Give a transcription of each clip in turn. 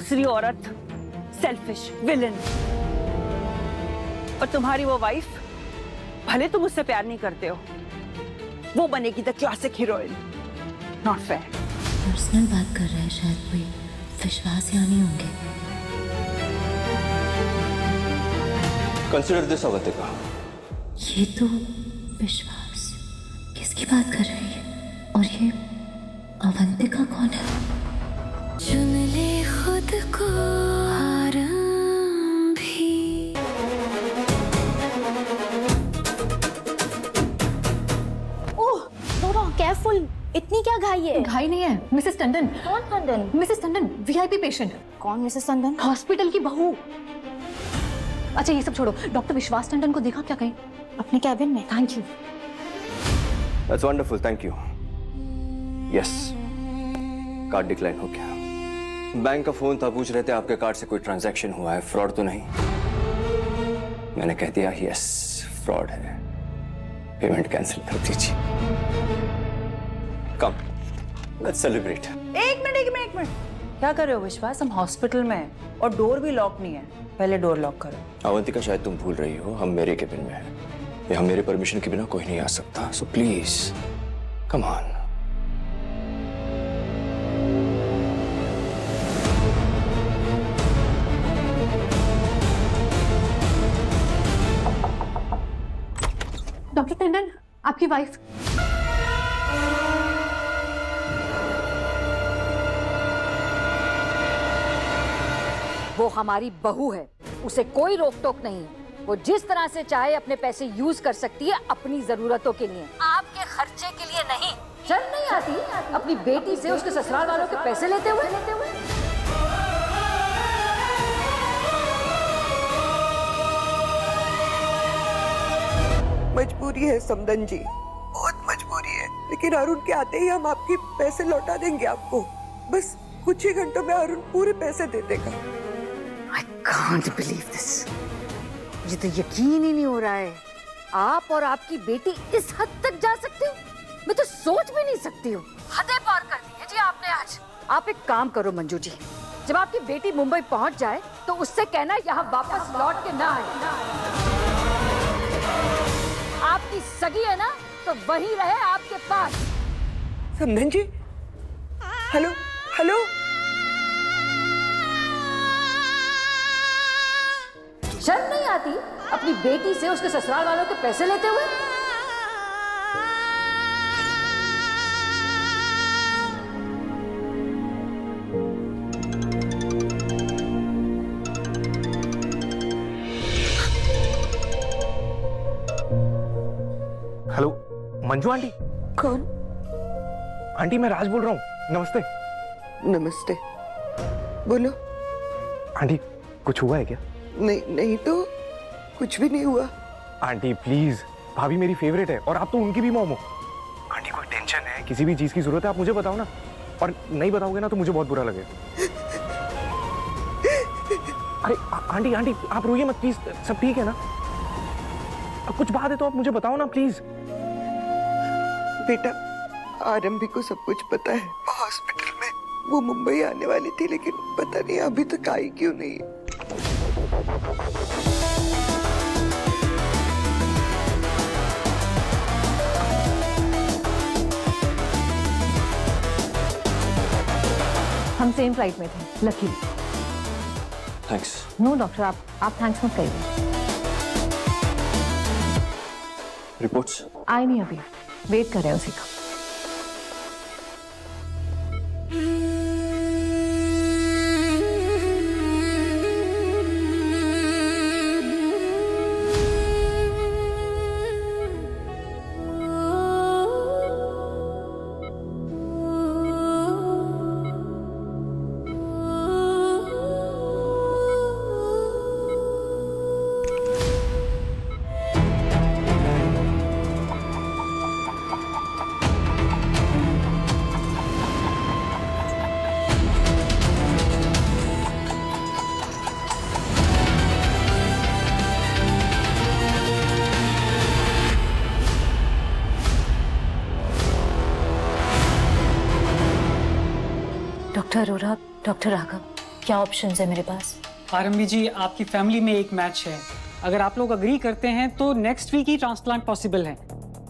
दूसरी औरत, selfish villain. और तुम्हारी वो वाइफ, भले तुम उससे प्यार नहीं करते हो, वो बनेगी the classic heroine. Not fair. Personal बात कर रहा है शायद कोई, विश्वास यहाँ नहीं होंगे। Consider this Avantika. ये तो विश्वास किसकी बात कर रही है? और ये अवंतिका कौन है? चुन ले खुद को आराम भी। ओह नोरा, केयरफुल। इतनी क्या घाई है? घाई नहीं है, मिसेस टंडन। कौन Tandon? Mrs Tandon, VIP patient. कौन मिसेस टंडन? हॉस्पिटल की बहू। अच्छा ये सब छोड़ो, डॉक्टर विश्वास टंडन को देखा क्या कहीं? अपने कैबिन में। Thank you. That's wonderful, thank you. Yes, card decline हो गया। बैंक का फोन था, पूछ रहे थे आपके कार्ड से कोई ट्रांजैक्शन हुआ है, फ्रॉड तो नहीं? मैंने कह दिया यस, फ्रॉड है, पेमेंट कैंसिल कर दीजिए। कम, लेट्स सेलिब्रेट। एक मिनट। क्या कर रहे हो विश्वास? हम हॉस्पिटल में हैं और डोर भी लॉक नहीं है। पहले डोर लॉक करो। अवंतिका, शायद तुम भूल रही हो, हम मेरे केबिन में हैं। यहाँ मेरे परमिशन के बिना कोई नहीं आ सकता, so please come on. Doctor Tandon, आपकी वाइफ। वो हमारी बहू है, उसे कोई रोक टोक नहीं। वो जिस तरह से चाहे अपने पैसे यूज कर सकती है अपनी जरूरतों के लिए, आपके खर्चे के लिए नहीं। शर्म नहीं आती अपनी बेटी से उसके ससुराल वालों के पैसे लेते हुए? मजबूरी है समदन जी, बहुत मजबूरी है। लेकिन अरुण के आते ही हम आपके पैसे लौटा देंगे आपको। बस कुछ ही घंटों में अरुण पूरे पैसे दे देगा। I can't believe this. मुझे तो यकीन ही नहीं हो रहा है, आप और आपकी बेटी इस हद तक जा सकते हो। मैं तो सोच भी नहीं सकती हूँ। हदें पार कर दी है जी आपने आज। आप एक काम करो मंजू जी, जब आपकी बेटी मुंबई पहुंच जाए तो उससे कहना यहाँ वापस लौट के ना आए। आपकी सगी है ना, तो वही रहे आपके पास। समदन जी, हेलो हेलो। शर्म नहीं आती अपनी बेटी से उसके ससुराल वालों के पैसे लेते हुए? Hello Manju aunty. कौन? आंटी मैं राज बोल रहा हूँ, नमस्ते। नमस्ते, बोलो। आंटी कुछ हुआ है क्या? नहीं नहीं तो कुछ भी नहीं हुआ। आंटी प्लीज, भाभी मेरी फेवरेट है और आप तो उनकी भी मॉम हो। आंटी कोई टेंशन है, किसी भी चीज की जरूरत है आप मुझे बताओ ना, और नहीं बताओगे ना तो मुझे बहुत बुरा लगेगा। अरे आंटी आंटी आप रोइए मत प्लीज, सब ठीक है ना? अब कुछ बात है तो आप मुझे बताओ ना प्लीज। बेटा, आरंभी को सब कुछ पता है। हॉस्पिटल में वो मुंबई आने वाली थी, लेकिन पता नहीं अभी तक आई क्यों नहीं। हम सेम फ्लाइट में थे, लकी। थैंक्स। नो डॉक्टर, आप थैंक्स मत कहिए। रिपोर्ट्स आए नहीं अभी, वेट कर रहे हैं उसी का। डॉक्टर अरोरा, डॉक्टर राघव, क्या ऑप्शंस है मेरे पास? आरंभी जी, आपकी फैमिली में एक मैच है। अगर आप लोग अग्री करते हैं तो नेक्स्ट वीक ही ट्रांसप्लांट पॉसिबल है।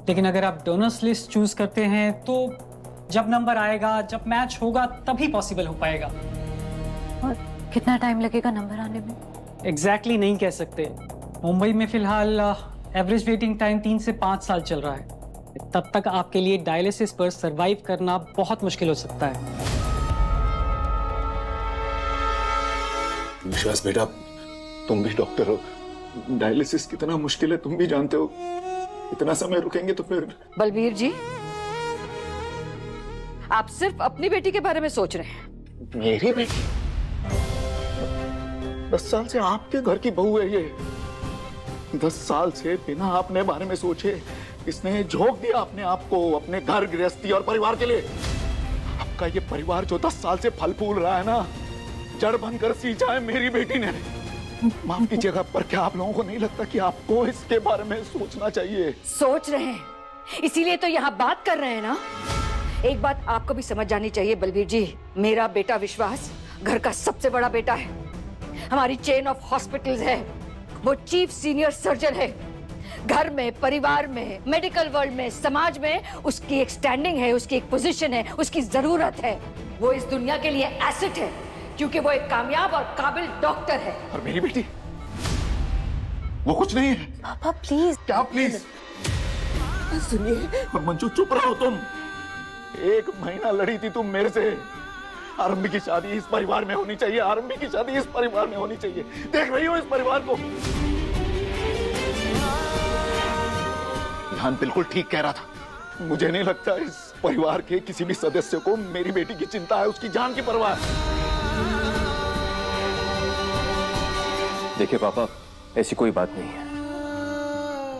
लेकिन अगर आप डोनर्स लिस्ट चूज करते हैं तो जब नंबर आएगा, जब मैच होगा, तभी पॉसिबल हो पाएगा। और कितना टाइम लगेगा नंबर आने में? एग्जैक्टली नहीं कह सकते। मुंबई में फिलहाल एवरेज वेटिंग टाइम 3 से 5 साल चल रहा है। तब तक आपके लिए डायलिसिस पर सरवाइव करना बहुत मुश्किल हो सकता है। विश्वास बेटा, तुम भी डॉक्टर हो, डायलिसिस कितना मुश्किल है तुम भी जानते हो। इतना समय रुकेंगे तो फिर। बलबीर जी, आप सिर्फ अपनी बेटी के बारे में सोच रहे हैं। मेरी बेटी 10 साल से आपके घर की बहू है ये। 10 साल से बिना अपने बारे में सोचे इसने झोंक दिया अपने आप को अपने घर गृहस्थी और परिवार के लिए। आपका ये परिवार जो 10 साल से फल फूल रहा है ना, जड़ बनकर सींचा है मेरी बेटी ने। माफ कीजिएगा, पर क्या आप लोगों को नहीं लगता कि आपको इसके बारे में सोचना चाहिए? सोच रहे हैं, इसीलिए तो यहाँ बात कर रहे हैं ना। एक बात आपको भी समझ जानी चाहिए बलबीर जी, मेरा बेटा विश्वास घर का सबसे बड़ा बेटा है। हमारी चेन ऑफ हॉस्पिटल्स है, वो चीफ सीनियर सर्जन है। घर में, परिवार में, मेडिकल वर्ल्ड में, समाज में उसकी एक स्टैंडिंग है, उसकी एक पोजीशन है, उसकी जरूरत है। वो इस दुनिया के लिए एसेट है, क्योंकि वो एक कामयाब और काबिल डॉक्टर है। और मेरी बेटी वो कुछ नहीं है। पापा प्लीज। क्या प्लीज? सुनिए, और मंजू चुप रहो तुम। 1 महीना लड़ी थी तुम मेरे से। आरंभी की शादी इस परिवार में होनी चाहिए, आरंभी की शादी इस परिवार में होनी चाहिए। देख रही हो इस परिवार को? ध्यान बिल्कुल ठीक कह रहा था। मुझे नहीं लगता इस परिवार के किसी भी सदस्य को मेरी बेटी की चिंता है, उसकी जान की परवाह है। देखिए पापा, ऐसी कोई बात नहीं है।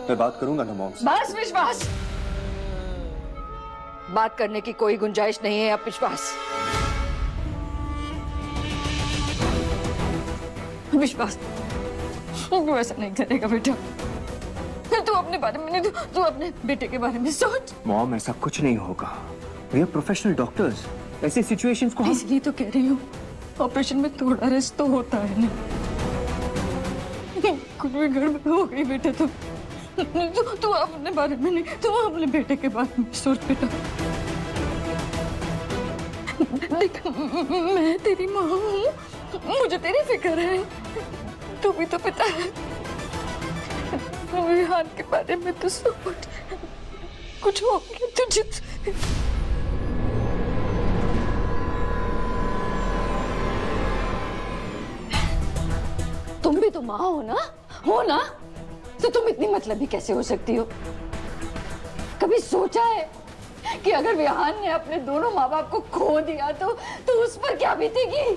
मैं बात करूंगा ना मॉम से। बस विश्वास, बात करने की कोई गुंजाइश नहीं है अब विश्वास। विश्वास, तू ऐसा नहीं करेगा बेटा। तू अपने बारे में नहीं, तू अपने बेटे के बारे में सोच। मॉम, ऐसा कुछ नहीं होगा। We are professional doctors. ऐसी सिचुएशंस को हम... इसलिए तो कह रही हूँ, ऑपरेशन में थोड़ा रिस्क तो होता है ना। कुछ भी गड़बड़ हो गई बेटा तो तू अपने बारे में नहीं, तू अपने बेटे के बारे में सोच बेटा। देख, मैं तेरी माँ हूँ, मुझे तेरी फिक्र है। तू भी तो पिता है। विहान के बारे में तो सोच, कुछ हो गया तुझे। तुम भी तो माँ हो ना, तो तुम इतनी मतलबी कैसे हो सकती हो? कभी सोचा है कि अगर विहान ने अपने दोनों माँ बाप को खो दिया तो उस पर क्या बीतेगी?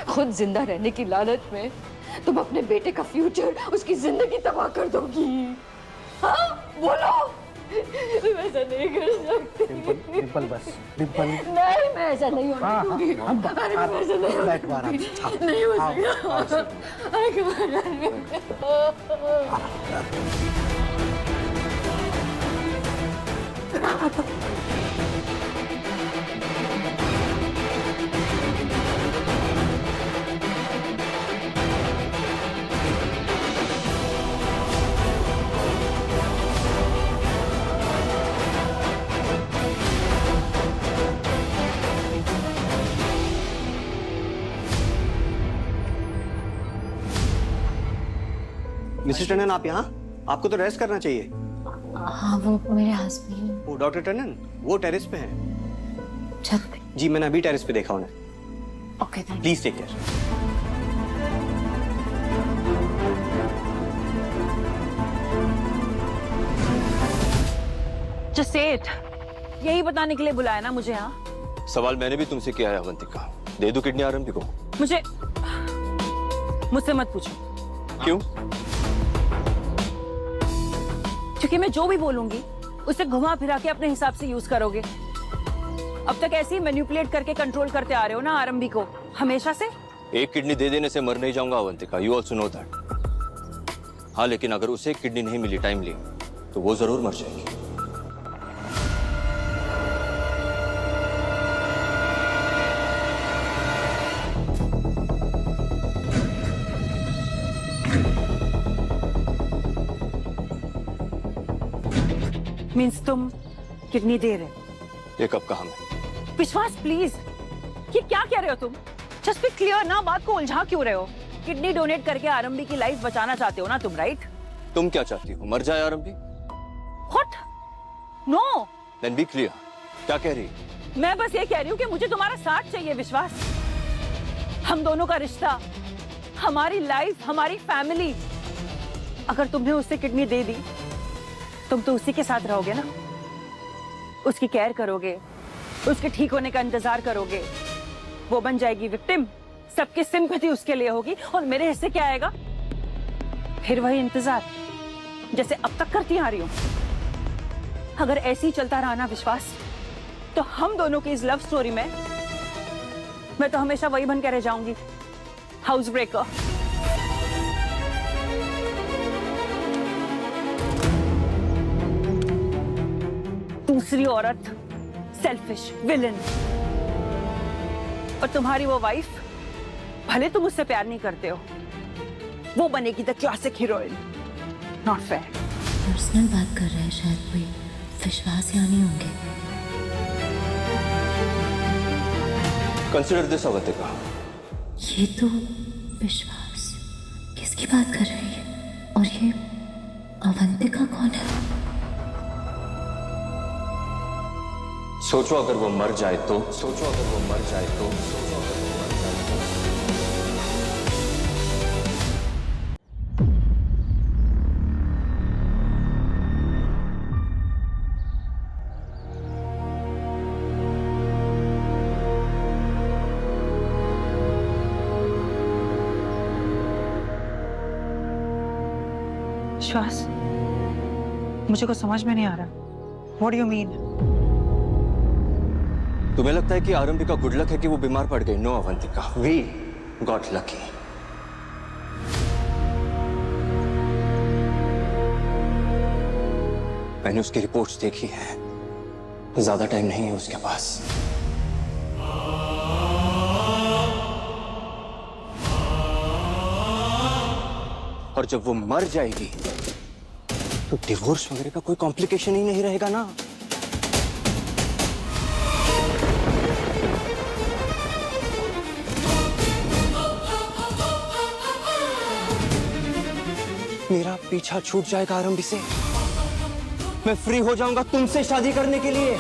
खुद जिंदा रहने की लालच में तुम अपने बेटे का फ्यूचर, उसकी जिंदगी तबाह कर दोगी। हाँ, बोलो। मैं ऐसा नहीं कर सकती। डिंपल बस, डिंपल। नहीं, मैं ऐसा नहीं होने दूंगी। अरे मैं ऐसा नहीं होने दूंगी। नहीं हो सकता। मिसेस टंडन, आप यहाँ? आपको तो रेस्ट करना चाहिए। हाँ, वो मेरे हस्बैंड। वो डॉक्टर टंडन, वो टेरेस पे हैं। छत पे? जी, मैंने अभी टेरेस पे देखा उन्हें। Okay, thank you. Please take care. Just say it. यही बताने के लिए बुलाया ना मुझे यहाँ? सवाल मैंने भी तुमसे किया है अवंतिका। दे दूं किडनी आरंभी को? मुझसे मत पूछो। क्यों? क्योंकि मैं जो भी बोलूंगी उसे घुमा फिरा के अपने हिसाब से यूज करोगे। अब तक ऐसे ही मैनिपुलेट करके कंट्रोल करते आ रहे हो ना आरंभी को, हमेशा से। एक किडनी दे देने से मर नहीं जाऊंगा Avantika, you also know that. हाँ, लेकिन अगर उसे किडनी नहीं मिली टाइमली तो वो जरूर मर जाएगी। मीन्स तुम किडनी दे रहे? ये कब कहा मैं? विश्वास प्लीज, ये क्या कह रहे हो तुम? जस्ट बी क्लियर ना, बात को उलझा क्यों रहे हो? किडनी डोनेट करके आरंभी की लाइफ बचाना चाहते हो ना तुम, राइट? तुम क्या चाहती हो, मर जाए आरंभी? What? No. Then be clear, क्या कह रही? मैं बस ये कह रही हूँ कि मुझे तुम्हारा साथ चाहिए विश्वास। हम दोनों का रिश्ता, हमारी लाइफ, हमारी फैमिली। अगर तुमने उससे किडनी दे दी, तुम तो उसी के साथ रहोगे ना, उसकी केयर करोगे, उसके ठीक होने का इंतजार करोगे। वो बन जाएगी विक्टिम, सबकी सिंपैथी उसके लिए होगी, और मेरे हिस्से क्या आएगा? फिर वही इंतजार जैसे अब तक करती आ रही हूं। अगर ऐसे ही चलता रहा ना विश्वास, तो हम दोनों की इस लव स्टोरी में मैं तो हमेशा वही बन के रह जाऊंगी, हाउस ब्रेकर। दूसरी औरत, सेल्फिश विलन। और तुम्हारी वो वाइफ, भले तुम उससे प्यार नहीं करते हो, वो बनेगी the classic heroine. Not fair. Personal बात कर रहा है शायद कोई, विश्वास यहाँ नहीं होंगे। Consider this Avantika. ये तो विश्वास किसकी बात कर रही है? और ये अवंतिका कौन है? सोचो अगर वो मर जाए तो, सोचो अगर वो मर जाए तो, सोचो अगर वो मर जाए तो। विश्वास, मुझे कुछ समझ में नहीं आ रहा। What do you mean? तुम्हें लगता है कि आरंभी का गुड लक है कि वो बीमार पड़ गई? No Avantika, we got lucky. मैंने उसकी रिपोर्ट्स देखी है, ज्यादा टाइम नहीं है उसके पास। और जब वो मर जाएगी तो डिवोर्स वगैरह का कोई कॉम्प्लिकेशन ही नहीं रहेगा ना। मेरा पीछा छूट जाएगा आरंभी से, मैं फ्री हो जाऊंगा तुमसे शादी करने के लिए।